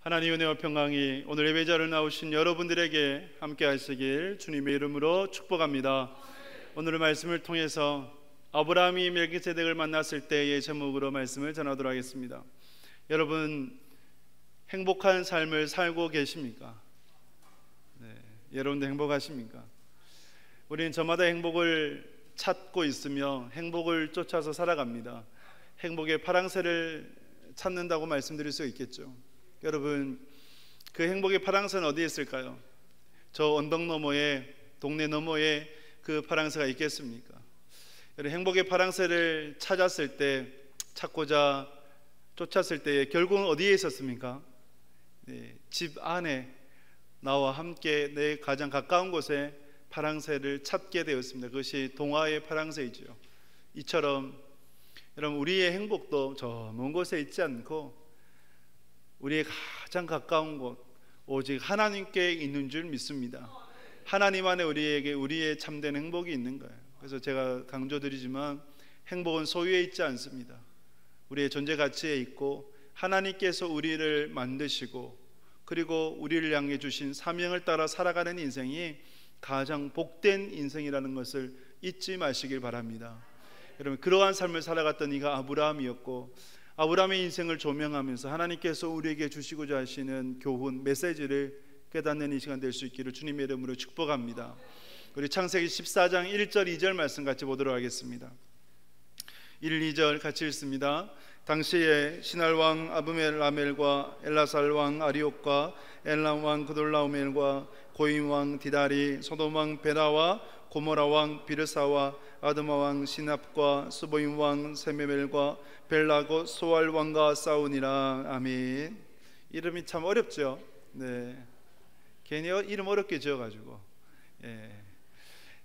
하나님 은혜와 평강이 오늘 예배자를 나오신 여러분들에게 함께 하시길 주님의 이름으로 축복합니다. 오늘의 말씀을 통해서 아브라함이 멜기세덱을 만났을 때의 제목으로 말씀을 전하도록 하겠습니다. 여러분, 행복한 삶을 살고 계십니까? 여러분도 행복하십니까? 우리는 저마다 행복을 찾고 있으며 행복을 쫓아서 살아갑니다. 행복의 파랑새를 찾는다고 말씀드릴 수 있겠죠. 여러분, 그 행복의 파랑새는 어디에 있을까요? 저 언덕 너머에, 동네 너머에 그 파랑새가 있겠습니까? 여러분, 행복의 파랑새를 찾았을 때, 찾고자 쫓았을 때 결국은 어디에 있었습니까? 집 안에 나와 함께 내 가장 가까운 곳에 파랑새를 찾게 되었습니다. 그것이 동화의 파랑새이죠. 이처럼 여러분, 우리의 행복도 저 먼 곳에 있지 않고 우리의 가장 가까운 곳, 오직 하나님께 있는 줄 믿습니다. 하나님 안에 우리에게 우리의 참된 행복이 있는 거예요. 그래서 제가 강조드리지만 행복은 소유에 있지 않습니다. 우리의 존재 가치에 있고 하나님께서 우리를 만드시고 그리고 우리를 향해 주신 사명을 따라 살아가는 인생이 가장 복된 인생이라는 것을 잊지 마시길 바랍니다. 여러분, 그러한 삶을 살아갔던 이가 아브라함이었고, 아브라함의 인생을 조명하면서 하나님께서 우리에게 주시고자 하시는 교훈, 메시지를 깨닫는 이 시간 될 수 있기를 주님의 이름으로 축복합니다. 우리 창세기 14장 1절 2절 말씀 같이 보도록 하겠습니다. 1, 2절 같이 읽습니다. 당시에 시날 왕 아브멜라멜과 엘라살 왕 아리옥과 엘람 왕 그돌라오멜과 고임 왕 디다리, 소돔 왕 베라와 고모라 왕 비르사와 아드마 왕 시납과 스보임 왕 세메멜과 벨라고 소알 왕과 싸우니라. 아멘. 이름이 참 어렵죠. 괜히 이름 어렵게 지어가지고.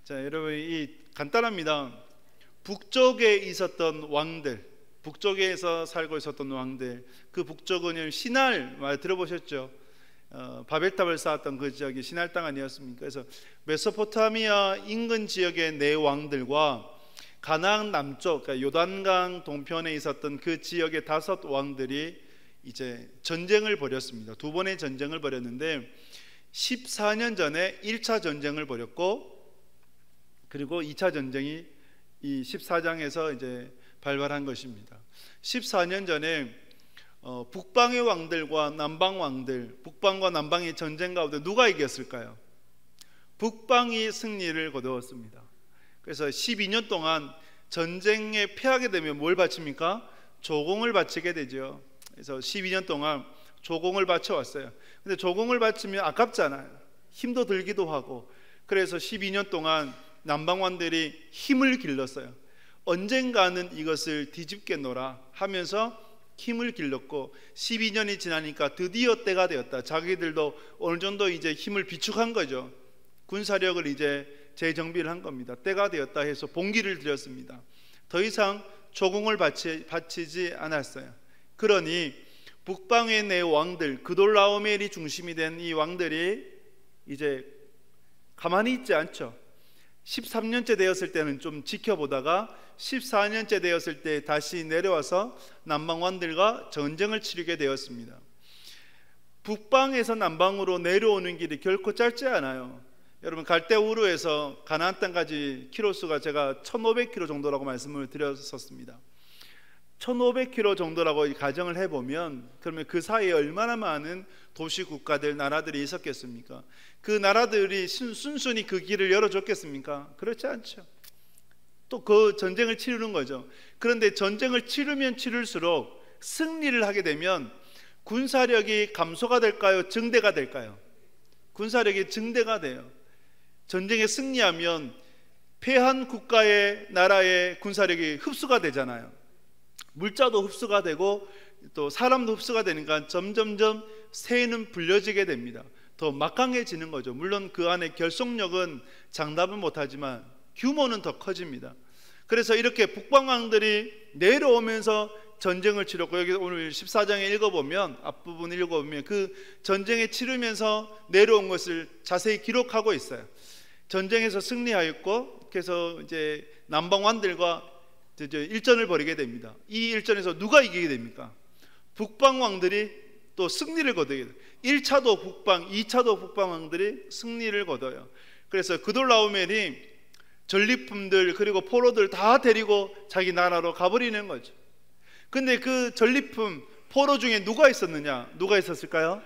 자, 여러분, 이 간단합니다. 북쪽에 있었던 왕들, 북쪽에서 살고 있었던 왕들, 그 북쪽은 시날 말 들어보셨죠? 바벨탑을 쌓았던 그 지역이 시날 땅 아니었습니까? 그래서 메소포타미아 인근 지역의 네 왕들과 가나안 남쪽, 그러니까 요단강 동편에 있었던 그 지역의 5 왕들이 이제 전쟁을 벌였습니다. 2번의 전쟁을 벌였는데 14년 전에 1차 전쟁을 벌였고, 그리고 2차 전쟁이 이 14장에서 이제 발발한 것입니다. 14년 전에 북방의 왕들과 남방 왕들, 북방과 남방의 전쟁 가운데 누가 이겼을까요? 북방이 승리를 거두었습니다. 그래서 12년 동안 전쟁에 패하게 되면 뭘 바칩니까? 조공을 바치게 되죠. 그래서 12년 동안 조공을 바쳐왔어요. 근데 조공을 바치면 아깝잖아요. 힘도 들기도 하고. 그래서 12년 동안 남방왕들이 힘을 길렀어요. 언젠가는 이것을 뒤집겠노라 하면서 힘을 길렀고, 12년이 지나니까 드디어 때가 되었다. 자기들도 어느 정도 이제 힘을 비축한 거죠. 군사력을 이제 재정비를 한 겁니다. 때가 되었다 해서 봉기를 드렸습니다. 더 이상 조공을 바치지 않았어요. 그러니 북방의 네 왕들, 그돌라오멜이 중심이 된 이 왕들이 이제 가만히 있지 않죠. 13년째 되었을 때는 좀 지켜보다가 14년째 되었을 때 다시 내려와서 남방왕들과 전쟁을 치르게 되었습니다. 북방에서 남방으로 내려오는 길이 결코 짧지 않아요. 여러분, 갈대우르에서 가나안 땅까지 키로수가 제가 1500km 정도라고 말씀을 드렸었습니다. 1500km 정도라고 가정을 해보면, 그러면 그 사이에 얼마나 많은 도시 국가들, 나라들이 있었겠습니까? 그 나라들이 순순히 그 길을 열어줬겠습니까? 그렇지 않죠. 또 그 전쟁을 치르는 거죠. 그런데 전쟁을 치르면 치를수록 승리를 하게 되면 군사력이 감소가 될까요? 증대가 될까요? 군사력이 증대가 돼요. 전쟁에 승리하면 패한 국가의 나라의 군사력이 흡수가 되잖아요. 물자도 흡수가 되고 또 사람도 흡수가 되니까 점점점 새는 불려지게 됩니다. 더 막강해지는 거죠. 물론 그 안에 결속력은 장담은 못하지만 규모는 더 커집니다. 그래서 이렇게 북방왕들이 내려오면서 전쟁을 치렀고, 여기 오늘 14장에 읽어보면, 앞부분 읽어보면 그 전쟁에 치르면서 내려온 것을 자세히 기록하고 있어요. 전쟁에서 승리하였고, 그래서 이제 남방왕들과 일전을 벌이게 됩니다. 이 일전에서 누가 이기게 됩니까? 북방 왕들이 또 승리를 거두게 돼요. 1차도 북방, 2차도 북방 왕들이 승리를 거둬요. 그래서 그돌라오멜이 전리품들 그리고 포로들 다 데리고 자기 나라로 가버리는 거죠. 근데 그 전리품 포로 중에 누가 있었느냐? 누가 있었을까요?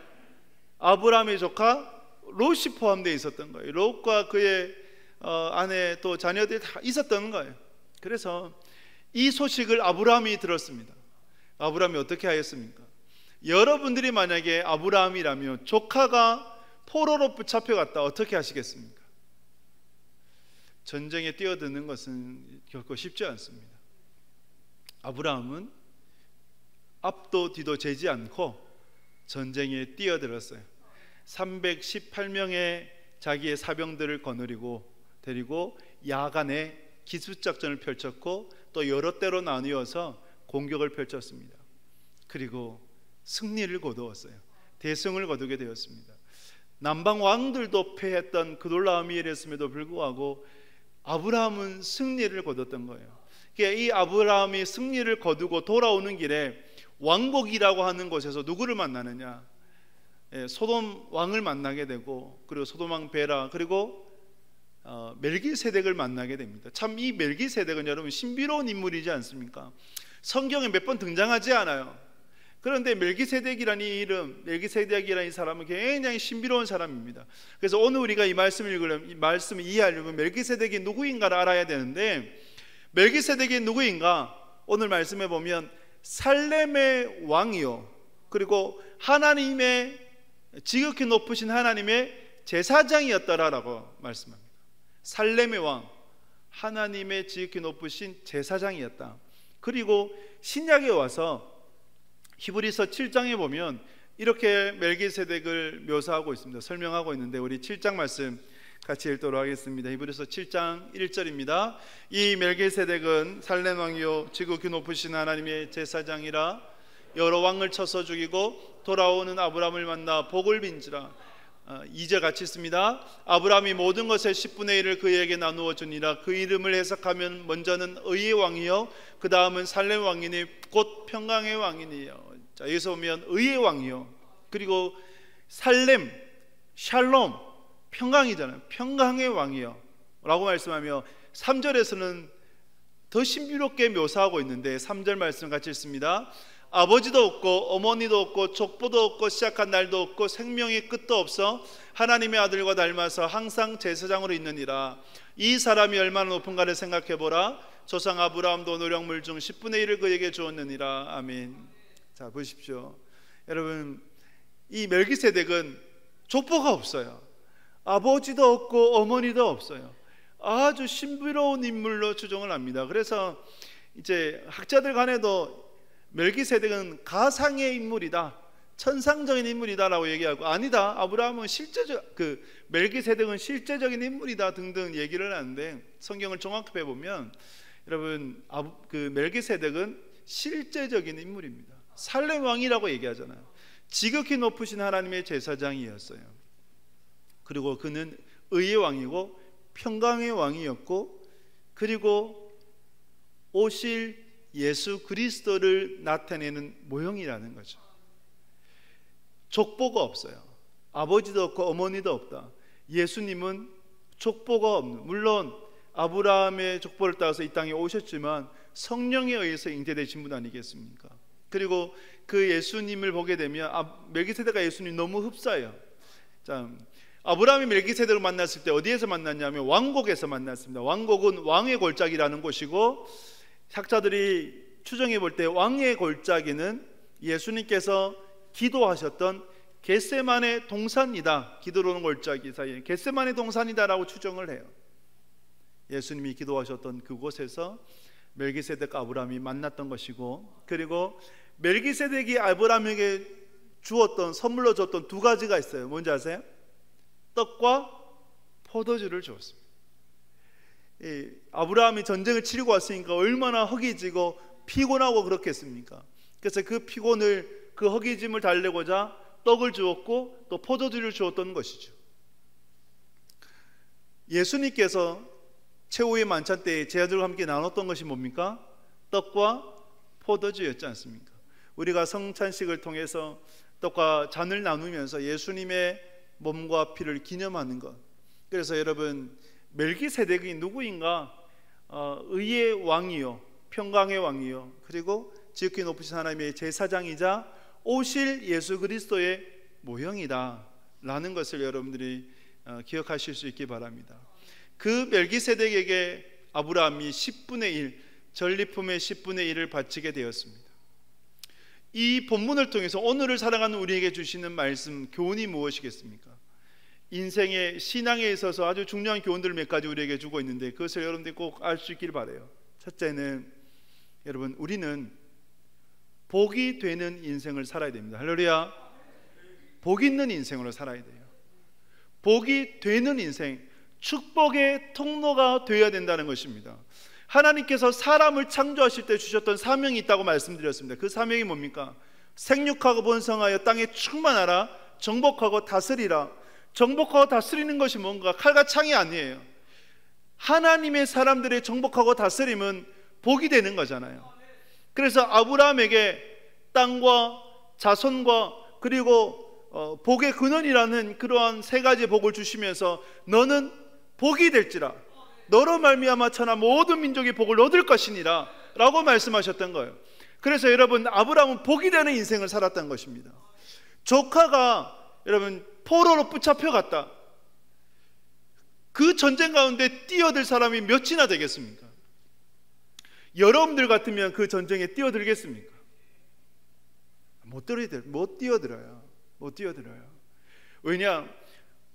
아브라함의 조카 롯이 포함되어 있었던 거예요. 롯과 그의 아내 또 자녀들이 다 있었던 거예요. 그래서 이 소식을 아브라함이 들었습니다. 아브라함이 어떻게 하였습니까? 여러분들이 만약에 아브라함이라면 조카가 포로로 붙잡혀갔다 어떻게 하시겠습니까? 전쟁에 뛰어드는 것은 결코 쉽지 않습니다. 아브라함은 앞도 뒤도 재지 않고 전쟁에 뛰어들었어요. 318명의 자기의 사병들을 거느리고 데리고 야간에 기습작전을 펼쳤고 또 여러 때로 나누어서 공격을 펼쳤습니다. 그리고 승리를 거두었어요. 대승을 거두게 되었습니다. 남방 왕들도 패했던 그돌라오멜이었음에도 불구하고 아브라함은 승리를 거뒀던 거예요. 그러니까 이 아브라함이 승리를 거두고 돌아오는 길에 왕복이라고 하는 곳에서 누구를 만나느냐? 소돔 왕을 만나게 되고, 그리고 소돔 왕 베라, 그리고 멜기세덱을 만나게 됩니다. 참 이 멜기세덱은 여러분 신비로운 인물이지 않습니까? 성경에 몇 번 등장하지 않아요. 그런데 멜기세덱이라는 이 이름, 멜기세덱이라는 이 사람은 굉장히 신비로운 사람입니다. 그래서 오늘 우리가 이 말씀을 읽으려면, 이 말씀을 이해하려면 멜기세덱이 누구인가를 알아야 되는데, 멜기세덱이 누구인가? 오늘 말씀해 보면 살렘의 왕이요, 그리고 하나님의 지극히 높으신 하나님의 제사장이었더라라고 말씀합니다. 살렘의 왕, 하나님의 지극히 높으신 제사장이었다. 그리고 신약에 와서 히브리서 7장에 보면 이렇게 멜기세덱을 묘사하고 있습니다. 설명하고 있는데 우리 7장 말씀 같이 읽도록 하겠습니다. 히브리서 7장 1절입니다. 이 멜기세덱은 살렘 왕이요 지극히 높으신 하나님의 제사장이라 여러 왕을 쳐서 죽이고 돌아오는 아브라함을 만나 복을 빈지라. 2절 같이 있습니다. 아브라함이 모든 것의 10분의 1을 그에게 나누어 주니라. 그 이름을 해석하면 먼저는 의의 왕이요 그 다음은 살렘 왕이니 곧 평강의 왕이니요. 자, 여기서 보면 의의 왕이요, 그리고 살렘, 샬롬, 평강이잖아요. 평강의 왕이요 라고 말씀하며 3절에서는 더 신비롭게 묘사하고 있는데 3절 말씀 같이 읽습니다. 아버지도 없고 어머니도 없고 족보도 없고 시작한 날도 없고 생명의 끝도 없어 하나님의 아들과 닮아서 항상 제사장으로 있느니라. 이 사람이 얼마나 높은가를 생각해보라. 조상 아브라함도 노력물 중 10분의 1을 그에게 주었느니라. 아멘. 자, 보십시오. 여러분, 이 멜기세덱은 족보가 없어요. 아버지도 없고 어머니도 없어요. 아주 신비로운 인물로 추정을 합니다. 그래서 이제 학자들 간에도 멜기세덱은 가상의 인물이다, 천상적인 인물이다라고 얘기하고, 아니다, 아브라함은 멜기세덱은 실제적인 인물이다 등등 얘기를 하는데, 성경을 종합해 보면 여러분 멜기세덱은 실제적인 인물입니다. 살렘 왕이라고 얘기하잖아요. 지극히 높으신 하나님의 제사장이었어요. 그리고 그는 의의 왕이고 평강의 왕이었고, 그리고 오실 예수 그리스도를 나타내는 모형이라는 거죠. 족보가 없어요. 아버지도 없고 어머니도 없다. 예수님은 족보가 없는, 물론 아브라함의 족보를 따라서 이 땅에 오셨지만 성령에 의해서 잉태되신 분 아니겠습니까? 그리고 그 예수님을 보게 되면 멜기세덱과 예수님 너무 흡사해요. 자, 아브라함이 멜기세덱을 만났을 때 어디에서 만났냐면 왕곡에서 만났습니다. 왕곡은 왕의 골짜기라는 곳이고, 학자들이 추정해 볼 때 왕의 골짜기는 예수님께서 기도하셨던 겟세마네 동산이다. 기도로는 골짜기 사이에 겟세마네 동산이다라고 추정을 해요. 예수님이 기도하셨던 그곳에서 멜기세덱과 아브라함이 만났던 것이고, 그리고 멜기세덱이 아브라함에게 주었던, 선물로 줬던 두 가지가 있어요. 뭔지 아세요? 떡과 포도주를 주었습니다. 아브라함이 전쟁을 치르고 왔으니까 얼마나 허기지고 피곤하고 그렇겠습니까? 그래서 그 피곤을, 그 허기짐을 달래고자 떡을 주었고 또 포도주를 주었던 것이죠. 예수님께서 최후의 만찬 때에 제자들과 함께 나눴던 것이 뭡니까? 떡과 포도주였지 않습니까? 우리가 성찬식을 통해서 떡과 잔을 나누면서 예수님의 몸과 피를 기념하는 것. 그래서 여러분, 멜기세덱이 누구인가? 의의 왕이요, 평강의 왕이요, 그리고 지극히 높으신 하나님의 제사장이자 오실 예수 그리스도의 모형이다 라는 것을 여러분들이 기억하실 수 있기 바랍니다. 그 멜기세덱에게 아브라함이 10분의 1, 전리품의 10분의 1을 바치게 되었습니다. 이 본문을 통해서 오늘을 살아가는 우리에게 주시는 말씀, 교훈이 무엇이겠습니까? 인생의 신앙에 있어서 아주 중요한 교훈들을 몇 가지 우리에게 주고 있는데, 그것을 여러분들이 꼭 알 수 있길 바라요. 첫째는, 여러분, 우리는 복이 되는 인생을 살아야 됩니다. 할렐루야. 복 있는 인생으로 살아야 돼요. 복이 되는 인생, 축복의 통로가 되어야 된다는 것입니다. 하나님께서 사람을 창조하실 때 주셨던 사명이 있다고 말씀드렸습니다. 그 사명이 뭡니까? 생육하고 번성하여 땅에 충만하라, 정복하고 다스리라. 정복하고 다스리는 것이 뭔가? 칼과 창이 아니에요. 하나님의 사람들의 정복하고 다스림은 복이 되는 거잖아요. 그래서 아브라함에게 땅과 자손과 그리고 복의 근원이라는 그러한 세 가지 복을 주시면서 너는 복이 될지라, 너로 말미암아 천하 모든 민족이 복을 얻을 것이니라 라고 말씀하셨던 거예요. 그래서 여러분, 아브라함은 복이 되는 인생을 살았던 것입니다. 조카가 여러분 포로로 붙잡혀 갔다. 그 전쟁 가운데 뛰어들 사람이 몇이나 되겠습니까? 여러분들 같으면 그 전쟁에 뛰어들겠습니까? 못 뛰어들어요. 왜냐?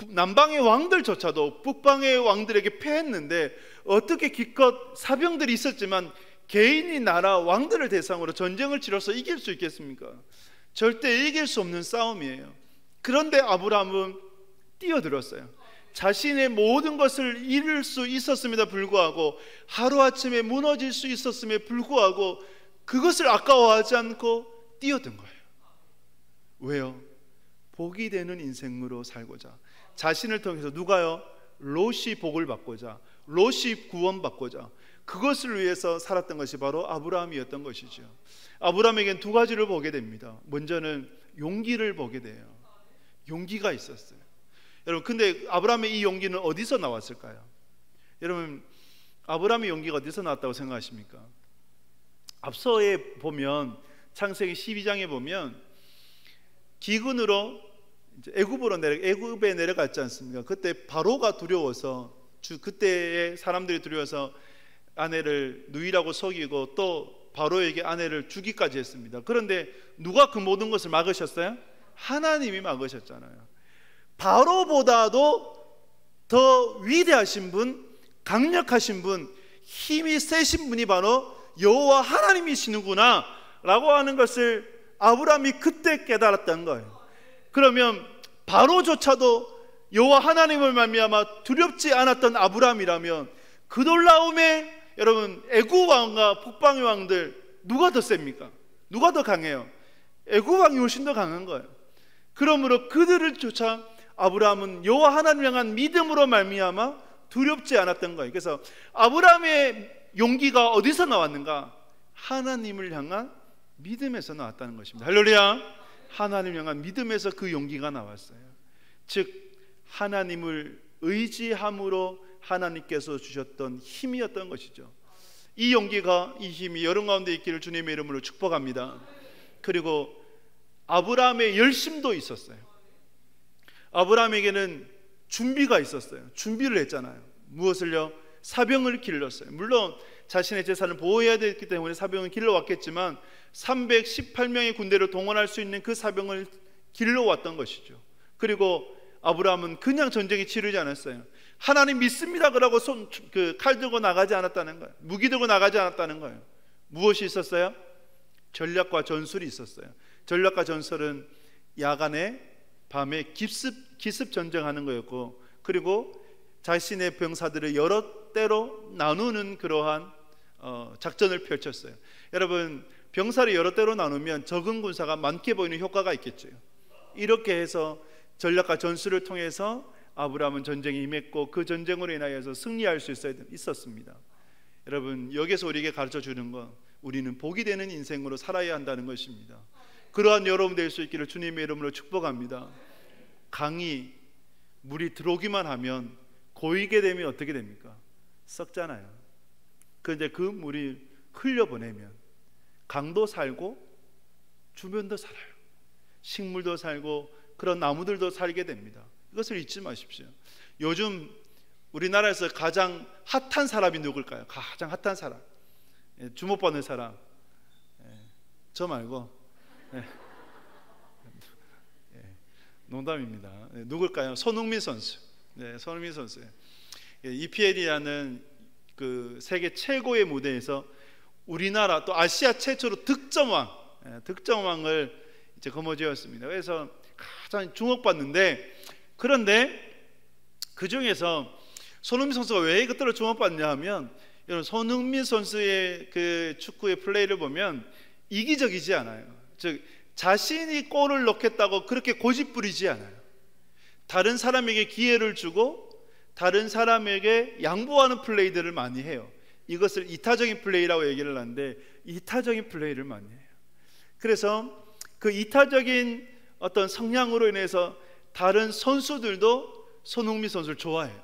남방의 왕들조차도 북방의 왕들에게 패했는데 어떻게 기껏 사병들이 있었지만 개인이 나라 왕들을 대상으로 전쟁을 치러서 이길 수 있겠습니까? 절대 이길 수 없는 싸움이에요. 그런데 아브라함은 뛰어들었어요. 자신의 모든 것을 잃을 수 있었음에도 불구하고, 하루아침에 무너질 수 있었음에 불구하고 그것을 아까워하지 않고 뛰어든 거예요. 왜요? 복이 되는 인생으로 살고자, 자신을 통해서 누가요? 롯이 복을 받고자, 롯이 구원받고자, 그것을 위해서 살았던 것이 바로 아브라함이었던 것이죠. 아브라함에겐 두 가지를 보게 됩니다. 먼저는 용기를 보게 돼요. 용기가 있었어요. 여러분, 근데 아브라함의 이 용기는 어디서 나왔을까요? 여러분, 아브라함의 용기가 어디서 나왔다고 생각하십니까? 앞서에 보면, 창세기 12장에 보면 기근으로 애굽에 내려갔지 않습니까? 그때 바로가 두려워서, 그때의 사람들이 두려워서 아내를 누이라고 속이고 또 바로에게 아내를 주기까지 했습니다. 그런데 누가 그 모든 것을 막으셨어요? 하나님이 막으셨잖아요. 바로보다도 더 위대하신 분, 강력하신 분, 힘이 세신 분이 바로 여호와 하나님이시는구나 라고 하는 것을 아브라함이 그때 깨달았던 거예요. 그러면 바로조차도 여호와 하나님을 말미암아 두렵지 않았던 아브라함이라면, 그 놀라움에 여러분, 애굽 왕과 북방의 왕들 누가 더 셉니까? 누가 더 강해요? 애굽 왕이 훨씬 더 강한 거예요. 그러므로 그들을 쫓아 아브라함은 여호와 하나님을 향한 믿음으로 말미암아 두렵지 않았던 거예요. 그래서 아브라함의 용기가 어디서 나왔는가? 하나님을 향한 믿음에서 나왔다는 것입니다. 할렐루야. 하나님을 향한 믿음에서 그 용기가 나왔어요. 즉 하나님을 의지함으로 하나님께서 주셨던 힘이었던 것이죠. 이 용기가, 이 힘이 여러분 가운데 있기를 주님의 이름으로 축복합니다. 그리고 아브라함의 열심도 있었어요. 아브라함에게는 준비가 있었어요. 준비를 했잖아요. 무엇을요? 사병을 길렀어요. 물론 자신의 재산을 보호해야 됐기 때문에 사병을 길러왔겠지만 318명의 군대를 동원할 수 있는 그 사병을 길러왔던 것이죠. 그리고 아브라함은 그냥 전쟁에 치르지 않았어요. 하나님 믿습니다 그러고 칼 들고 나가지 않았다는 거예요. 무기 들고 나가지 않았다는 거예요. 무엇이 있었어요? 전략과 전술이 있었어요. 전략과 전술은 야간에 밤에 기습 전쟁하는 거였고, 그리고 자신의 병사들을 여러 때로 나누는 그러한 작전을 펼쳤어요. 여러분, 병사를 여러 때로 나누면 적은 군사가 많게 보이는 효과가 있겠죠. 이렇게 해서 전략과 전술을 통해서 아브라함은 전쟁에 임했고, 그 전쟁으로 인하여서 승리할 수 있었습니다. 여러분, 여기서 우리에게 가르쳐 주는 건 우리는 복이 되는 인생으로 살아야 한다는 것입니다. 그러한 여러분 될 수 있기를 주님의 이름으로 축복합니다. 강이 물이 들어오기만 하면 고이게 되면 어떻게 됩니까? 썩잖아요. 그런데 그 물이 흘려보내면 강도 살고 주변도 살아요. 식물도 살고 그런 나무들도 살게 됩니다. 이것을 잊지 마십시오. 요즘 우리나라에서 가장 핫한 사람이 누굴까요? 가장 핫한 사람, 주목받는 사람, 저 말고, 농담입니다. 누굴까요? 손흥민 선수. 손흥민 선수. EPL이라는 그 세계 최고의 무대에서 우리나라 또 아시아 최초로 득점왕을 이제 거머쥐었습니다. 그래서 가장 주목받는데, 그런데 그 중에서 손흥민 선수가 왜 이것들을 주목받냐 하면, 여러분 손흥민 선수의 그 축구의 플레이를 보면 이기적이지 않아요. 즉 자신이 골을 넣겠다고 그렇게 고집부리지 않아요. 다른 사람에게 기회를 주고 다른 사람에게 양보하는 플레이들을 많이 해요. 이것을 이타적인 플레이라고 얘기를 하는데, 이타적인 플레이를 많이 해요. 그래서 그 이타적인 어떤 성향으로 인해서 다른 선수들도 손흥민 선수를 좋아해요.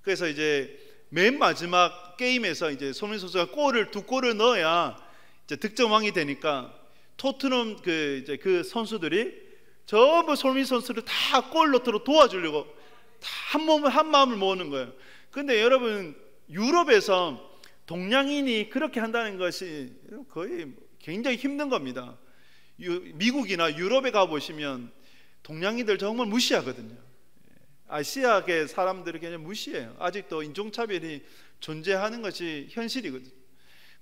그래서 이제 맨 마지막 게임에서 이제 손흥민 선수가 두 골을 넣어야 이제 득점왕이 되니까 토트넘 그 선수들이 전부 손흥민 선수를 다 골 넣도록 도와주려고 다 한 마음을 모으는 거예요. 그런데 여러분, 유럽에서 동양인이 그렇게 한다는 것이 거의 굉장히 힘든 겁니다. 미국이나 유럽에 가보시면 동양인들 정말 무시하거든요. 아시아계 사람들이 그냥 무시해요. 아직도 인종차별이 존재하는 것이 현실이거든요.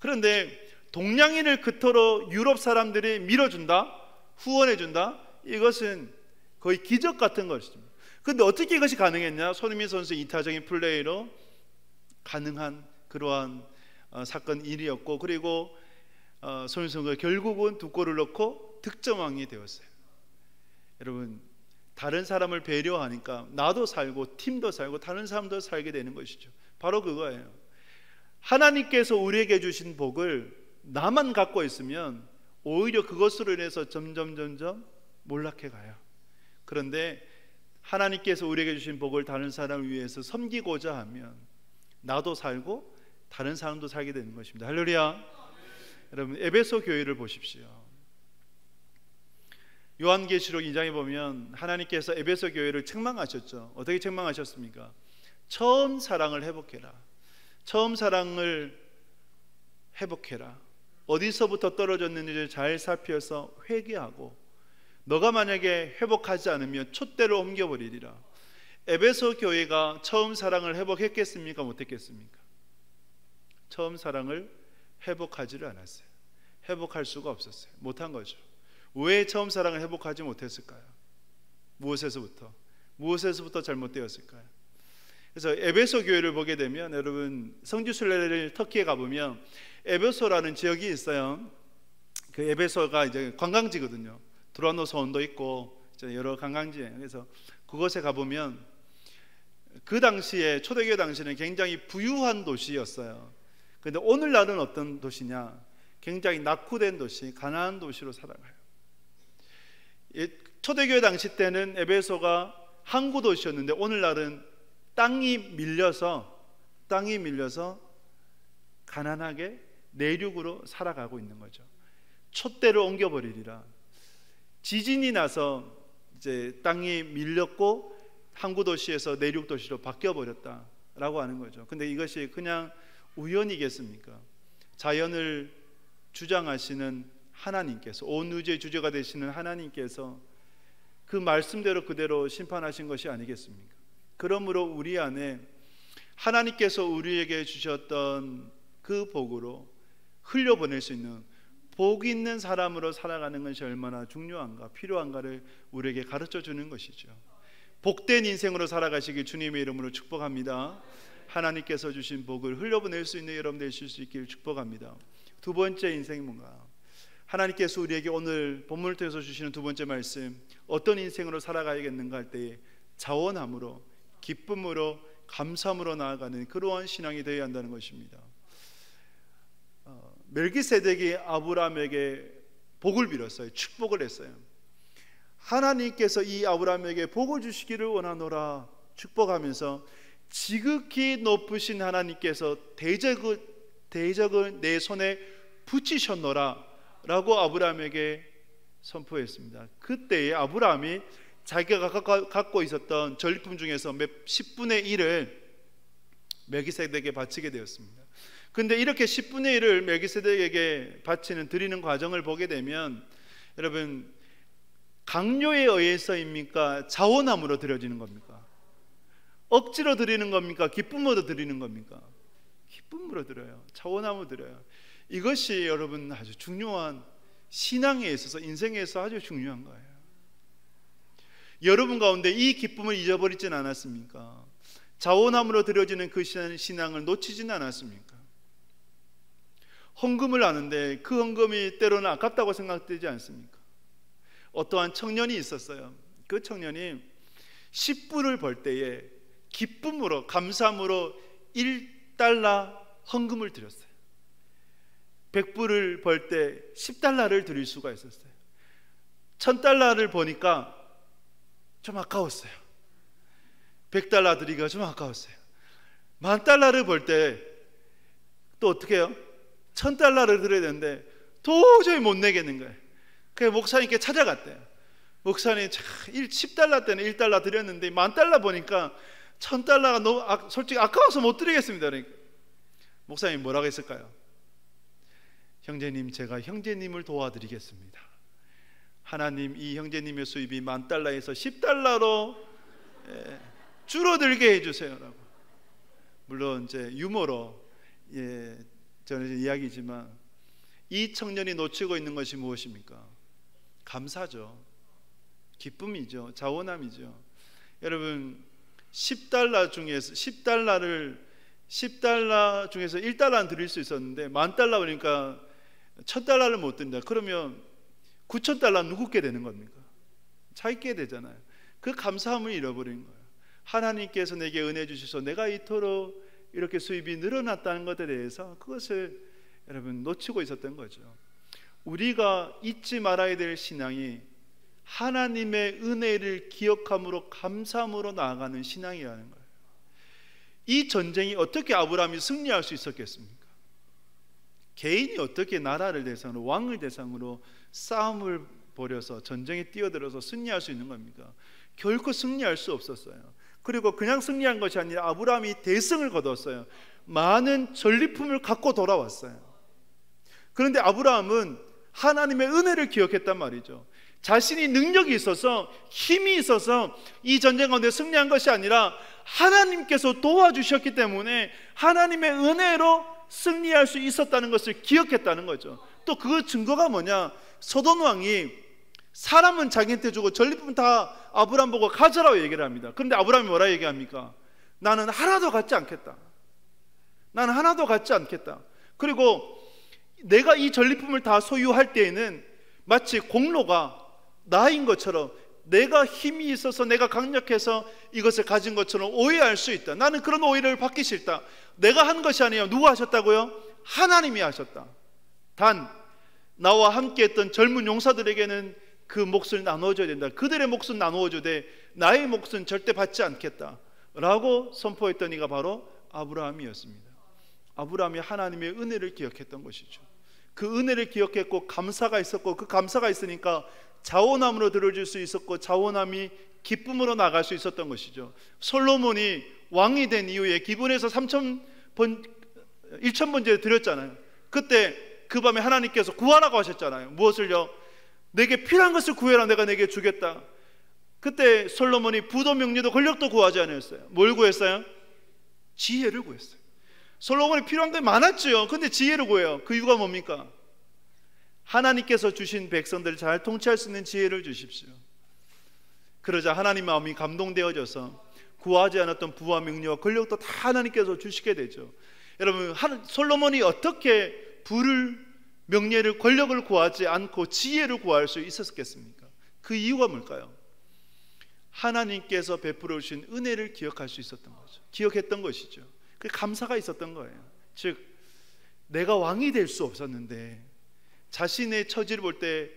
그런데 동양인을 그토록 유럽 사람들이 밀어준다, 후원해준다, 이것은 거의 기적 같은 것입니다. 그런데 어떻게 이것이 가능했냐? 손흥민 선수의 이타적인 플레이로 가능한 그러한 사건 일이었고, 그리고 손흥민 선수가 결국은 두 골을 넣고 득점왕이 되었어요. 여러분, 다른 사람을 배려하니까 나도 살고 팀도 살고 다른 사람도 살게 되는 것이죠. 바로 그거예요. 하나님께서 우리에게 주신 복을 나만 갖고 있으면 오히려 그것으로 인해서 점점 몰락해 가요. 그런데 하나님께서 우리에게 주신 복을 다른 사람을 위해서 섬기고자 하면 나도 살고 다른 사람도 살게 되는 것입니다. 할렐루야. 여러분, 에베소 교회를 보십시오. 요한계시록 2장에 보면 하나님께서 에베소 교회를 책망하셨죠. 어떻게 책망하셨습니까? 처음 사랑을 회복해라. 처음 사랑을 회복해라. 어디서부터 떨어졌는지 잘 살펴서 회개하고, 너가 만약에 회복하지 않으면 촛대로 옮겨버리리라. 에베소 교회가 처음 사랑을 회복했겠습니까? 못했겠습니까? 처음 사랑을 회복하지를 않았어요. 회복할 수가 없었어요. 못한 거죠. 왜 처음 사랑을 회복하지 못했을까요? 무엇에서부터 잘못되었을까요? 그래서 에베소 교회를 보게 되면, 여러분 성지순례를 터키에 가보면 에베소라는 지역이 있어요. 그 에베소가 이제 관광지거든요. 두라노 서원도 있고 여러 관광지예요. 그래서 그곳에 가보면 그 당시에 초대교회 당시에는 굉장히 부유한 도시였어요. 그런데 오늘날은 어떤 도시냐? 굉장히 낙후된 도시, 가난한 도시로 살아가요. 초대교회 당시 때는 에베소가 항구 도시였는데 오늘날은 땅이 밀려서 가난하게 내륙으로 살아가고 있는 거죠. 촛대를 옮겨버리리라. 지진이 나서 이제 땅이 밀렸고 항구 도시에서 내륙 도시로 바뀌어 버렸다라고 하는 거죠. 근데 이것이 그냥 우연이겠습니까? 자연을 주장하시는 하나님께서, 온 우주의 주제가 되시는 하나님께서 그 말씀대로 그대로 심판하신 것이 아니겠습니까? 그러므로 우리 안에 하나님께서 우리에게 주셨던 그 복으로 흘려보낼 수 있는 복 있는 사람으로 살아가는 것이 얼마나 중요한가, 필요한가를 우리에게 가르쳐 주는 것이죠. 복된 인생으로 살아가시길 주님의 이름으로 축복합니다. 하나님께서 주신 복을 흘려보낼 수 있는 여러분 되실 수 있기를 축복합니다. 두 번째 인생이 뭔가? 하나님께서 우리에게 오늘 본문을 통해서 주시는 두 번째 말씀, 어떤 인생으로 살아가야겠는가 할 때에 자원함으로, 기쁨으로, 감사함으로 나아가는 그러한 신앙이 되어야 한다는 것입니다. 멜기세덱이 아브라함에게 복을 빌었어요. 축복을 했어요. 하나님께서 이 아브라함에게 복을 주시기를 원하노라 축복하면서 지극히 높으신 하나님께서 대적을 내 손에 붙이셨노라 라고 아브라함에게 선포했습니다. 그때에 아브라함이 자기가 갖고 있었던 전리품 중에서 10분의 1을 멜기세덱에게 바치게 되었습니다. 근데 이렇게 10분의 1을 멜기세덱에게 드리는 과정을 보게 되면 여러분, 강요에 의해서입니까? 자원함으로 드려지는 겁니까? 억지로 드리는 겁니까? 기쁨으로 드리는 겁니까? 기쁨으로 드려요. 자원함으로 드려요. 이것이 여러분 아주 중요한, 신앙에 있어서, 인생에서 아주 중요한 거예요. 여러분 가운데 이 기쁨을 잊어버리진 않았습니까? 자원함으로 드려지는 그 신앙을 놓치진 않았습니까? 헌금을 하는데 그 헌금이 때로는 아깝다고 생각되지 않습니까? 어떠한 청년이 있었어요. 그 청년이 10불을 벌 때에 기쁨으로, 감사함으로 1달러 헌금을 드렸어요. 100불을 벌 때 10달러를 드릴 수가 있었어요. 1000달러를 버니까 좀 아까웠어요. 100달러 드리기가 좀 아까웠어요. 10,000달러를 벌 때 또 어떻게 해요? 1000달러를 드려야 되는데 도저히 못 내겠는 거예요. 그래서 목사님께 찾아갔대요. 목사님, 10달러 때는 1달러 드렸는데 10,000달러 보니까 1000달러가 너무 솔직히 아까워서 못 드리겠습니다. 그러니까 목사님 뭐라고 했을까요? 형제님, 제가 형제님을 도와드리겠습니다. 하나님, 이 형제님의 수입이 10,000달러에서 10달러로 줄어들게 해주세요라고. 물론 이제 유머로 저는 이야기지만 이 청년이 놓치고 있는 것이 무엇입니까? 감사죠. 기쁨이죠. 자원함이죠. 여러분, 10달러 중에서 10달러 중에서 1달러는 드릴 수 있었는데 10,000달러 그러니까 1,000달러를 못 든다. 그러면 9,000달러 누구께 되는 겁니까? 자기께 되잖아요. 그 감사함을 잃어버린 거예요. 하나님께서 내게 은혜 주셔서 내가 이토록 이렇게 수입이 늘어났다는 것에 대해서 그것을 여러분 놓치고 있었던 거죠. 우리가 잊지 말아야 될 신앙이 하나님의 은혜를 기억함으로, 감사함으로 나아가는 신앙이라는 거예요. 이 전쟁이 어떻게 아브라함이 승리할 수 있었겠습니까? 개인이 어떻게 나라를 대상으로, 왕을 대상으로 싸움을 벌여서 전쟁에 뛰어들어서 승리할 수 있는 겁니까? 결코 승리할 수 없었어요. 그리고 그냥 승리한 것이 아니라 아브라함이 대승을 거뒀어요. 많은 전리품을 갖고 돌아왔어요. 그런데 아브라함은 하나님의 은혜를 기억했단 말이죠. 자신이 능력이 있어서, 힘이 있어서 이 전쟁 가운데 승리한 것이 아니라 하나님께서 도와주셨기 때문에 하나님의 은혜로 승리할 수 있었다는 것을 기억했다는 거죠. 또 그 증거가 뭐냐? 소돔 왕이 사람은 자기한테 주고 전리품 다 아브라함 보고 가져라고 얘기를 합니다. 그런데 아브라함이 뭐라 얘기합니까? 나는 하나도 갖지 않겠다. 나는 하나도 갖지 않겠다. 그리고 내가 이 전리품을 다 소유할 때에는 마치 공로가 나인 것처럼, 내가 힘이 있어서, 내가 강력해서 이것을 가진 것처럼 오해할 수 있다. 나는 그런 오해를 받기 싫다. 내가 한 것이 아니에요. 누가 하셨다고요? 하나님이 하셨다. 단 나와 함께 했던 젊은 용사들에게는 그 몫을 나누어줘야 된다. 그들의 몫은 나누어줘도 나의 몫은 절대 받지 않겠다 라고 선포했던 이가 바로 아브라함이었습니다. 아브라함이 하나님의 은혜를 기억했던 것이죠. 그 은혜를 기억했고 감사가 있었고, 그 감사가 있으니까 자원함으로 들어줄 수 있었고, 자원함이 기쁨으로 나갈 수 있었던 것이죠. 솔로몬이 왕이 된 이후에 기분에서 1,000번째 드렸잖아요. 그때 그 밤에 하나님께서 구하라고 하셨잖아요. 무엇을요? 내게 필요한 것을 구해라. 내가 내게 주겠다. 그때 솔로몬이 부도 명예도 권력도 구하지 않았어요. 뭘 구했어요? 지혜를 구했어요. 솔로몬이 필요한 게 많았죠. 근데 지혜를 구해요. 그 이유가 뭡니까? 하나님께서 주신 백성들을 잘 통치할 수 있는 지혜를 주십시오. 그러자 하나님 마음이 감동되어져서 구하지 않았던 부와 명예와 권력도 다 하나님께서 주시게 되죠. 여러분, 솔로몬이 어떻게 부를, 명예를, 권력을 구하지 않고 지혜를 구할 수 있었겠습니까? 그 이유가 뭘까요? 하나님께서 베풀어 주신 은혜를 기억할 수 있었던 거죠. 기억했던 것이죠. 그 감사가 있었던 거예요. 즉, 내가 왕이 될 수 없었는데 자신의 처지를 볼 때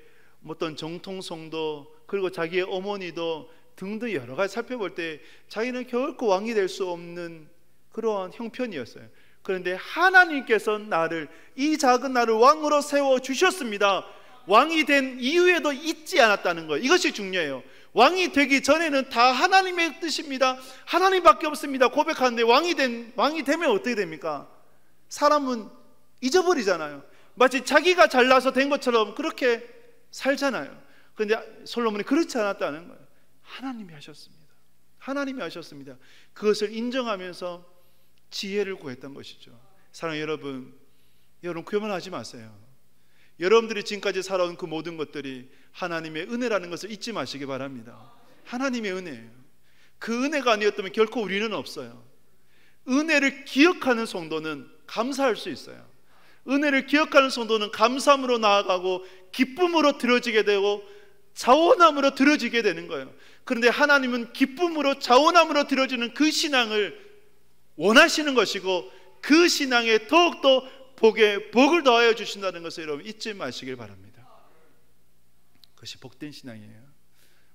어떤 정통성도, 그리고 자기의 어머니도 등등 여러 가지 살펴볼 때 자기는 결코 왕이 될 수 없는 그러한 형편이었어요. 그런데 하나님께서 이 작은 나를 왕으로 세워 주셨습니다. 왕이 된 이후에도 잊지 않았다는 거예요. 이것이 중요해요. 왕이 되기 전에는 다 하나님의 뜻입니다, 하나님밖에 없습니다 고백하는데 왕이 되면 어떻게 됩니까? 사람은 잊어버리잖아요. 마치 자기가 잘나서 된 것처럼 그렇게 살잖아요. 그런데 솔로몬이 그렇지 않았다는 거예요. 하나님이 하셨습니다. 하나님이 하셨습니다. 그것을 인정하면서 지혜를 구했던 것이죠. 사랑하는 여러분, 교만하지 마세요. 여러분들이 지금까지 살아온 그 모든 것들이 하나님의 은혜라는 것을 잊지 마시기 바랍니다. 하나님의 은혜예요. 그 은혜가 아니었다면 결코 우리는 없어요. 은혜를 기억하는 성도는 감사할 수 있어요. 은혜를 기억하는 성도는 감사함으로 나아가고 기쁨으로 드려지게 되고 자원함으로 드려지게 되는 거예요. 그런데 하나님은 기쁨으로 자원함으로 드려지는 그 신앙을 원하시는 것이고, 그 신앙에 더욱더 복을 더하여 주신다는 것을 여러분 잊지 마시길 바랍니다. 그것이 복된 신앙이에요.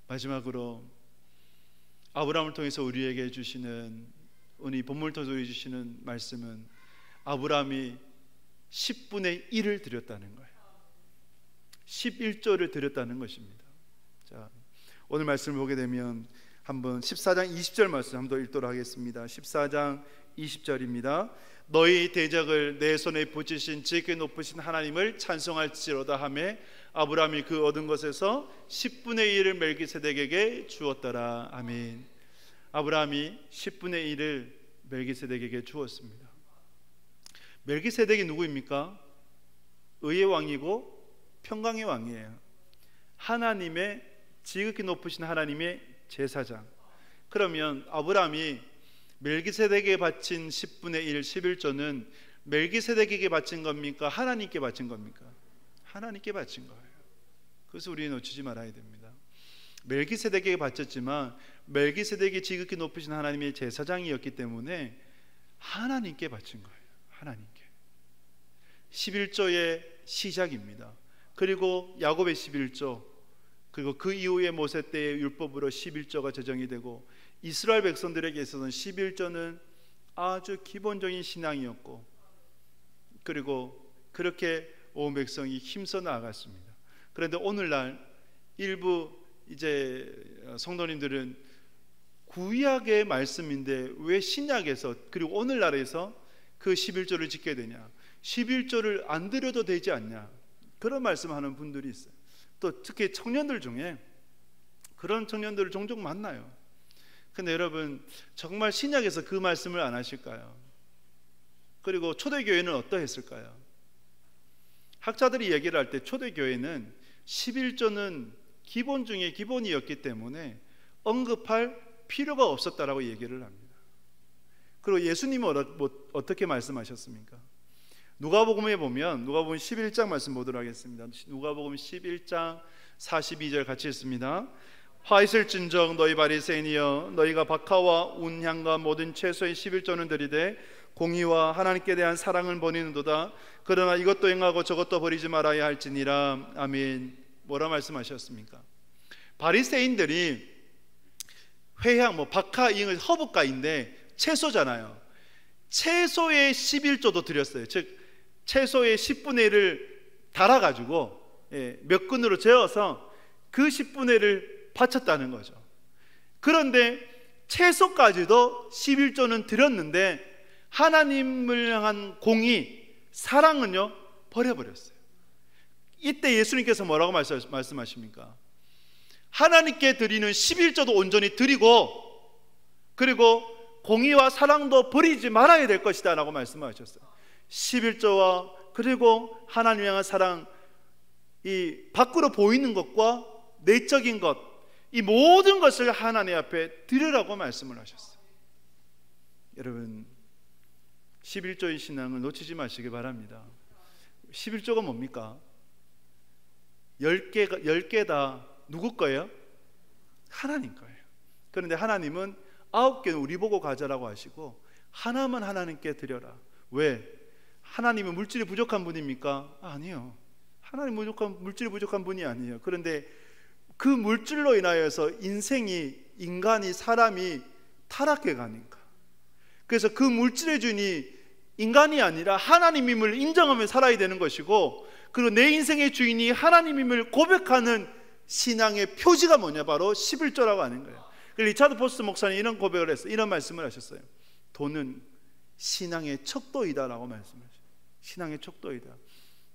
마지막으로 아브라함을 통해서 우리에게 주시는, 오늘 본문을 통해서 우리에게 주시는 말씀은 아브라함이 10분의 1을 드렸다는 거예요. 11조를 드렸다는 것입니다. 자, 오늘 말씀을 보게 되면 한번 14장 20절 말씀 한번 더 읽도록 하겠습니다. 14장 20절입니다. 너희 대적을 내 손에 붙이신 지극히 높으신 하나님을 찬송할지로다 하매 아브라함이 그 얻은 것에서 10분의 1을 멜기세덱에게 주었더라. 아멘. 아브라함이 10분의 1을 멜기세덱에게 주었습니다. 멜기세덱이 누구입니까? 의의 왕이고 평강의 왕이에요. 하나님의 지극히 높으신 하나님의 제사장. 그러면 아브라함이 멜기세덱에게 바친 10분의 1, 11조는 멜기세덱에게 바친 겁니까? 하나님께 바친 겁니까? 하나님께 바친 거예요. 그래서 우리는 놓치지 말아야 됩니다. 멜기세덱에게 바쳤지만 멜기세덱이 지극히 높으신 하나님의 제사장이었기 때문에 하나님께 바친 거예요. 하나님께. 11조의 시작입니다. 그리고 야곱의 11조, 그리고 그 이후에 모세 때의 율법으로 11조가 제정이 되고, 이스라엘 백성들에게 있어서는 11조는 아주 기본적인 신앙이었고, 그리고 그렇게 온 백성이 힘써 나아갔습니다. 그런데 오늘날 일부 이제 성도님들은 구약의 말씀인데 왜 신약에서, 그리고 오늘날에서 그 11조를 지켜야 되냐, 11조를 안 드려도 되지 않냐, 그런 말씀하는 분들이 있어요. 또 특히 청년들 중에 그런 청년들을 종종 만나요. 근데 여러분, 정말 신약에서 그 말씀을 안 하실까요? 그리고 초대교회는 어떠했을까요? 학자들이 얘기를 할 때 초대교회는 11조는 기본 중에 기본이었기 때문에 언급할 필요가 없었다라고 얘기를 합니다. 그리고 예수님은 어떻게 말씀하셨습니까? 누가복음에 보면, 누가복음 11장 말씀 보도록 하겠습니다. 누가복음 11장 42절 같이 읽습니다. 화 있을진정 너희 바리새인이여, 너희가 박하와 운향과 모든 채소의 11조는 드리되 공의와 하나님께 대한 사랑을 버리는도다. 그러나 이것도 행하고 저것도 버리지 말아야 할지니라. 아멘. 뭐라 말씀하셨습니까? 바리새인들이 회향, 박하, 이응, 허브가인데 채소잖아요. 채소의 11조도 드렸어요. 즉 채소의 10분의 1을 달아가지고 몇 근으로 재어서 그 10분의 1을 바쳤다는 거죠. 그런데 채소까지도 11조는 드렸는데 하나님을 향한 공의, 사랑은요 버려버렸어요. 이때 예수님께서 뭐라고 말씀하십니까? 하나님께 드리는 11조도 온전히 드리고, 그리고 공의와 사랑도 버리지 말아야 될 것이다 라고 말씀하셨어요. 11조와 그리고 하나님 향한 사랑, 이 밖으로 보이는 것과 내적인 것, 이 모든 것을 하나님 앞에 드리라고 말씀을 하셨어요. 여러분, 11조의 신앙을 놓치지 마시기 바랍니다. 11조가 뭡니까? 10개 다 누구 거예요? 하나님 거예요. 그런데 하나님은 9개는 우리 보고 가져라고 하시고 하나만 하나님께 드려라. 왜? 하나님은 물질이 부족한 분입니까? 아니요. 하나님 물질이 부족한 분이 아니에요. 그런데 그 물질로 인하여서 인간이 사람이 타락해 가니까, 그래서 그 물질의 주인이 인간이 아니라 하나님임을 인정하며 살아야 되는 것이고, 그리고 내 인생의 주인이 하나님임을 고백하는 신앙의 표지가 뭐냐? 바로 11조라고 하는 거예요. 리차드 포스트 목사님 이런 고백을 했어요. 이런 말씀을 하셨어요. 돈은 신앙의 척도이다라고 말씀하셨어요. 신앙의 척도이다.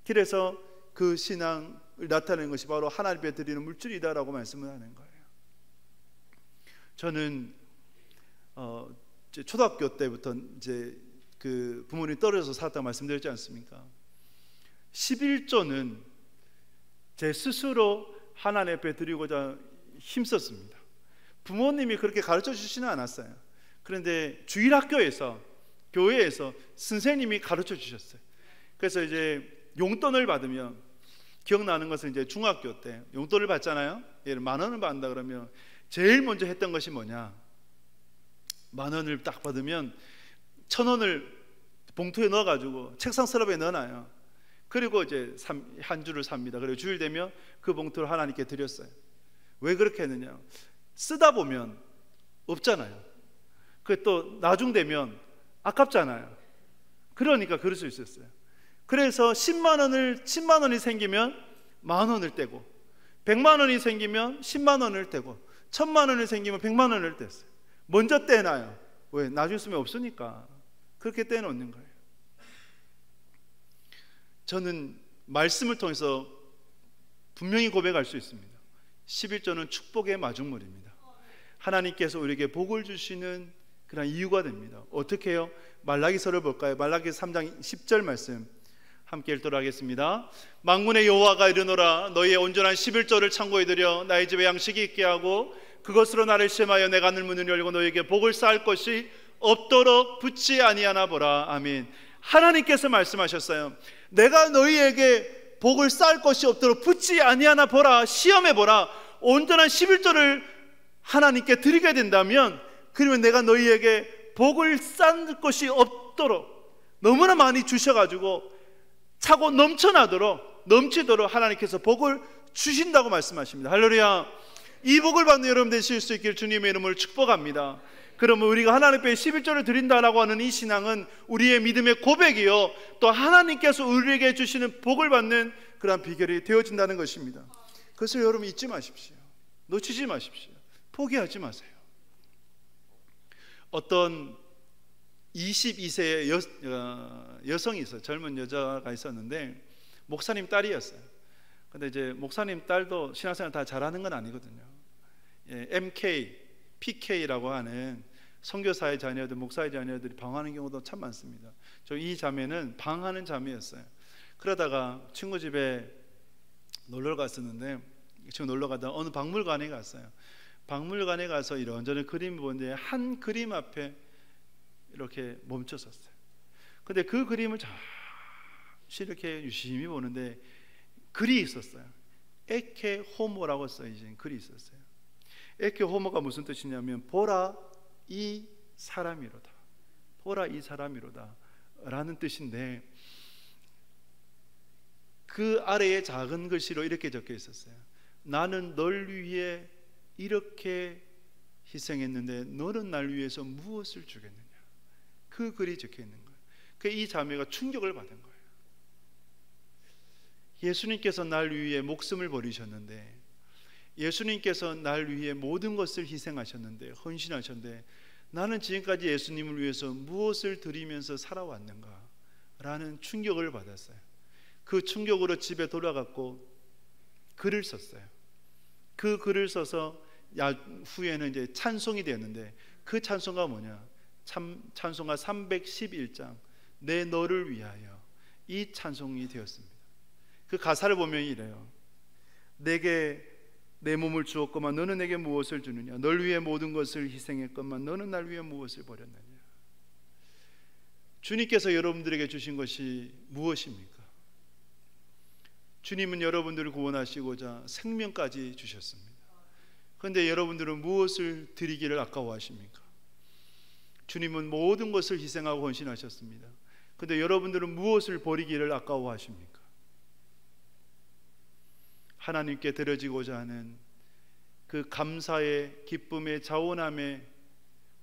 그래서 그 신앙을 나타내는 것이 바로 하나님 앞에 드리는 물질이다라고 말씀을 하는 거예요. 저는 초등학교 때부터 이제 그 부모님이 떨어져서 살았다고 말씀드렸지 않습니까? 11조는 제 스스로 하나님 앞에 드리고자 힘썼습니다. 부모님이 그렇게 가르쳐 주시지는 않았어요. 그런데 주일학교에서, 교회에서 선생님이 가르쳐 주셨어요. 그래서 이제 용돈을 받으면, 기억나는 것은 이제 중학교 때 용돈을 받잖아요. 예를 10,000원을 받는다 그러면 제일 먼저 했던 것이 뭐냐? 10,000원을 딱 받으면 1,000원을 봉투에 넣어가지고 책상 서랍에 넣어놔요. 그리고 이제 한 주를 삽니다. 그리고 주일 되면 그 봉투를 하나님께 드렸어요. 왜 그렇게 했느냐? 쓰다 보면 없잖아요. 그 또 나중 되면 아깝잖아요. 그러니까 그럴 수 있었어요. 그래서 10만 원이 생기면 10,000원을 떼고, 100만 원이 생기면 10만 원을 떼고, 1,000만 원이 생기면 100만 원을 뗐어요. 먼저 떼놔요. 왜? 나중에 쓰면 없으니까. 그렇게 떼놓는 거예요. 저는 말씀을 통해서 분명히 고백할 수 있습니다. 11조는 축복의 마중물입니다. 하나님께서 우리에게 복을 주시는 그런 이유가 됩니다. 어떻게 해요? 말라기서를 볼까요? 말라기서 3장 10절 말씀 함께 읽도록 하겠습니다. 만군의 여호와가 이르노라, 너희의 온전한 11조를 창고에 들여 나의 집에 양식이 있게 하고 그것으로 나를 시험하여 내가 하늘 문을 열고 너희에게 복을 쌓을 것이 없도록 붙지 아니하나 보라. 아멘. 하나님께서 말씀하셨어요. 내가 너희에게 복을 쌓을 것이 없도록 붙지 아니하나 보라. 시험해 보라. 온전한 11조를 하나님께 드리게 된다면, 그러면 내가 너희에게 복을 쌓을 것이 없도록, 너무나 많이 주셔가지고 차고 넘치도록 하나님께서 복을 주신다고 말씀하십니다. 할렐루야. 이 복을 받는 여러분 되실 수 있기를 주님의 이름으로 축복합니다. 그러면 우리가 하나님 앞에 11조를 드린다라고 하는 이 신앙은 우리의 믿음의 고백이요, 또 하나님께서 우리에게 주시는 복을 받는 그런 비결이 되어진다는 것입니다. 그것을 여러분 잊지 마십시오. 놓치지 마십시오. 포기하지 마세요. 어떤 22세의 여성이 있어요. 젊은 여자가 있었는데 목사님 딸이었어요. 근데 이제 목사님 딸도 신앙생활 다 잘하는 건 아니거든요. MK, PK라고 하는 선교사의 자녀들, 목사의 자녀들이 방황하는 경우도 참 많습니다. 저 이 자매는 방황하는 자매였어요. 그러다가 친구 집에 놀러 갔었는데, 친구 놀러 가다가 어느 박물관에 갔어요. 박물관에 가서 이런저런 그림을 보는데 한 그림 앞에 이렇게 멈춰섰어요. 근데 그 그림을 잠시 이렇게 유심히 보는데 글이 있었어요. 에케 호모라고 써있는 글이 있었어요. 에케 호모가 무슨 뜻이냐면 보라 이 사람이로다, 보라 이 사람이로다 라는 뜻인데, 그 아래에 작은 글씨로 이렇게 적혀 있었어요. 나는 널 위해 이렇게 희생했는데 너는 날 위해서 무엇을 주겠느냐. 그 글이 적혀 있는 거예요. 그 이 자매가 충격을 받은 거예요. 예수님께서 날 위해 목숨을 버리셨는데, 예수님께서 날 위해 모든 것을 희생하셨는데, 헌신하셨는데, 나는 지금까지 예수님을 위해서 무엇을 드리면서 살아왔는가 라는 충격을 받았어요. 그 충격으로 집에 돌아갔고 글을 썼어요. 그 글을 써서 후에는 이제 찬송이 되었는데, 그 찬송가 뭐냐? 찬송가 311장 내 너를 위하여, 이 찬송이 되었습니다. 그 가사를 보면 이래요. 내게 내 몸을 주었건만 너는 내게 무엇을 주느냐? 널 위해 모든 것을 희생했건만 너는 날 위해 무엇을 버렸느냐? 주님께서 여러분들에게 주신 것이 무엇입니까? 주님은 여러분들을 구원하시고자 생명까지 주셨습니다. 그런데 여러분들은 무엇을 드리기를 아까워하십니까? 주님은 모든 것을 희생하고 헌신하셨습니다. 그런데 여러분들은 무엇을 버리기를 아까워하십니까? 하나님께 드려지고자 하는 그 감사의, 기쁨의, 자원함의,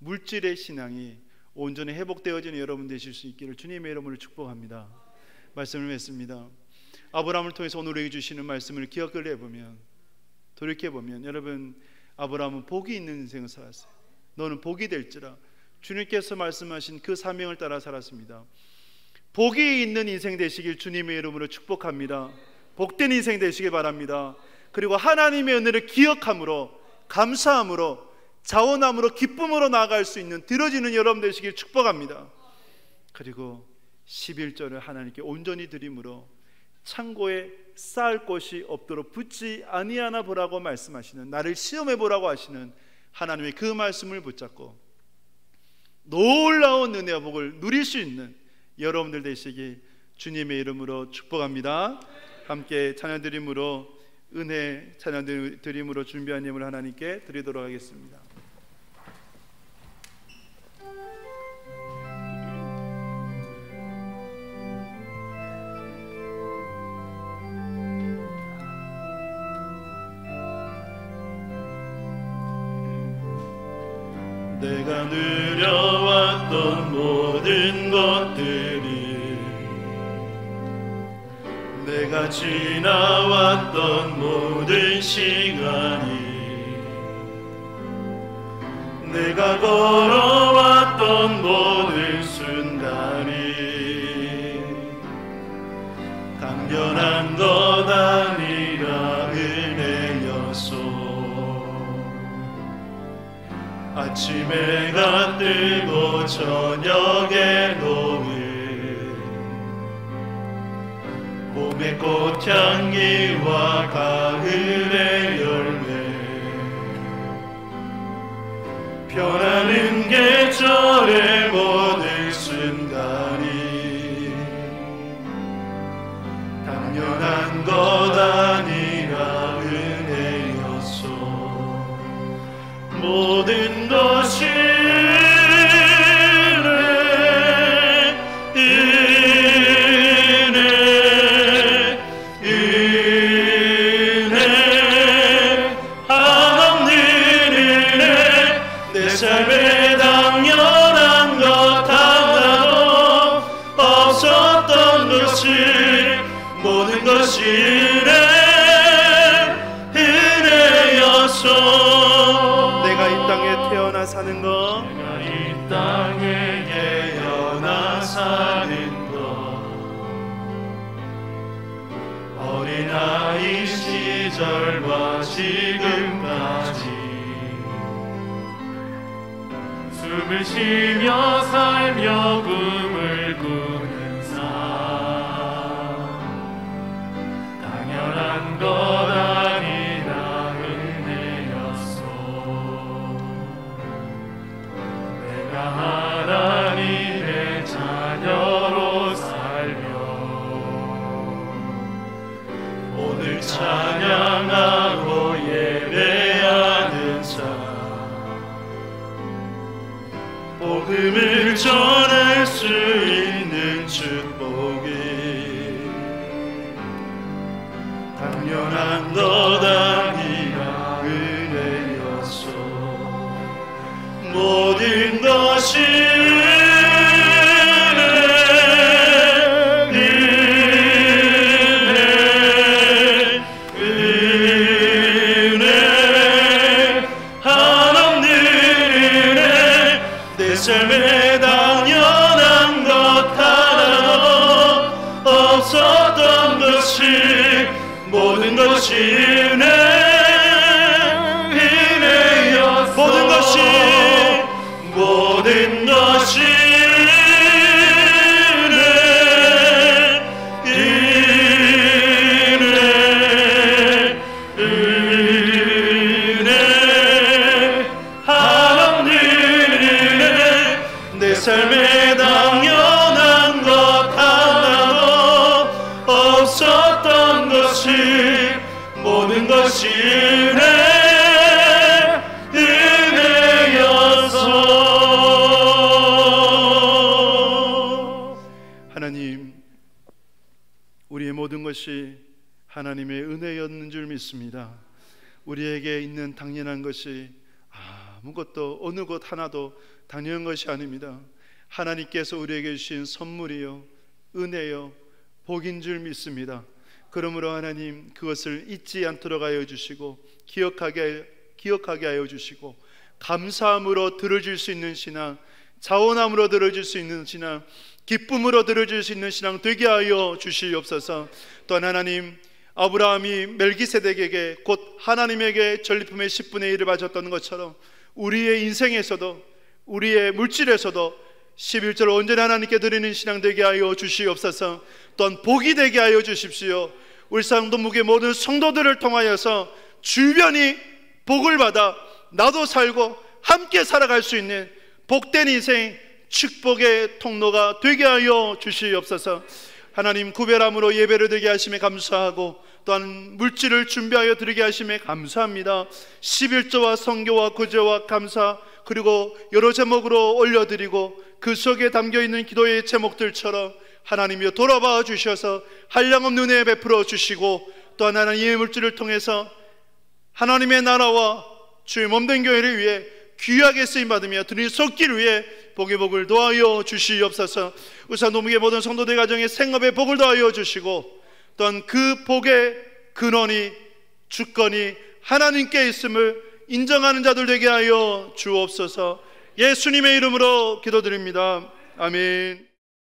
물질의 신앙이 온전히 회복되어지는 여러분 되실 수 있기를 주님의 이름으로 축복합니다. 말씀을 맺습니다. 아브라함을 통해서 오늘 우리에게 주시는 말씀을 기억을 해보면, 돌이켜보면, 여러분, 아브라함은 복이 있는 인생을 살았어요. 너는 복이 될지라. 주님께서 말씀하신 그 사명을 따라 살았습니다. 복이 있는 인생 되시길 주님의 이름으로 축복합니다. 복된 인생 되시길 바랍니다. 그리고 하나님의 은혜를 기억함으로, 감사함으로, 자원함으로, 기쁨으로 나아갈 수 있는 드려지는 여러분 되시길 축복합니다. 그리고 11절을 하나님께 온전히 드림으로 창고에 쌓을 것이 없도록 붙지 아니하나 보라고 말씀하시는, 나를 시험해 보라고 하시는 하나님의 그 말씀을 붙잡고 놀라운 은혜와 복을 누릴 수 있는 여러분들 되시기 주님의 이름으로 축복합니다. 함께 찬양 드림으로, 은혜 찬양 드림으로 준비한 예물 하나님께 드리도록 하겠습니다. 내가 누려왔던 모든 것들이, 내가 지나왔던 모든 시간이, 내가 걸어왔던 모든 순간이 당연한 것 아니라 은혜였소. 아침에 해가 뜨고 저녁에 노을, 봄의 꽃향기와 가을의 열매, 변하는 계절의 모든 순간이 당연한 것 아니라 은혜였소. 모든 것이 은혜, 한없는 은혜, 내 삶에 당연한 것 하나도 없었던 것이, 모든 것이 은혜였소. 내가 이 땅에 태어나 사는 것, 내가 이 땅에 태어나 사는 것, 어린아이 시절과 지금까지 숨을 쉬며 살며 꿈을 꾸는 삶, 당연한 것 아니라 은혜였소. 내가 하나님의 자녀로 살며 오늘 찬양하고 예배하는 자, 복음을 전할 수 있는 축복이 당연한 것 아니라 은혜였소. 모든 것이 삶에 당연한 것 하나도 없었던 것이, 모든 것이 은혜였소. 모든 것이 삶에 당연한 것 하나도 없었던 것이, 모든 것이 은혜였소. 하나님, 우리의 모든 것이 하나님의 은혜였는 줄 믿습니다. 우리에게 있는 당연한 것이 아무것도 어느 것 하나도 당연한 것이 아닙니다. 하나님께서 우리에게 주신 선물이요, 은혜요, 복인 줄 믿습니다. 그러므로 하나님 그것을 잊지 않도록 하여 주시고 기억하게 하여 주시고, 감사함으로 들어줄 수 있는 신앙, 자원함으로 들어줄 수 있는 신앙, 기쁨으로 들어줄 수 있는 신앙 되게 하여 주시옵소서. 또한 하나님, 아브라함이 멜기세덱에게 곧 하나님에게 전리품의 10분의 1을 바쳤던 것처럼 우리의 인생에서도, 우리의 물질에서도 11조를 온전히 하나님께 드리는 신앙 되게 하여 주시옵소서. 또한 복이 되게 하여 주십시오. 울산동목의 모든 성도들을 통하여서 주변이 복을 받아 나도 살고 함께 살아갈 수 있는 복된 인생, 축복의 통로가 되게 하여 주시옵소서. 하나님, 구별함으로 예배를 드리게 하심에 감사하고, 또한 물질을 준비하여 드리게 하심에 감사합니다. 11조와 성교와 구제와 감사, 그리고 여러 제목으로 올려드리고 그 속에 담겨있는 기도의 제목들처럼 하나님이여 돌아봐 주셔서 한량없는 은혜 베풀어 주시고, 또한 하나님의 물질을 통해서 하나님의 나라와 주의 몸된 교회를 위해 귀하게 쓰임받으며 드린 속기를 위해 복의 복을 더하여 주시옵소서. 울산동목의 모든 성도들 가정의 생업에 복을 더하여 주시고, 또한 그 복의 근원이, 주권이 하나님께 있음을 인정하는 자들 되게 하여 주옵소서. 예수님의 이름으로 기도드립니다. 아멘.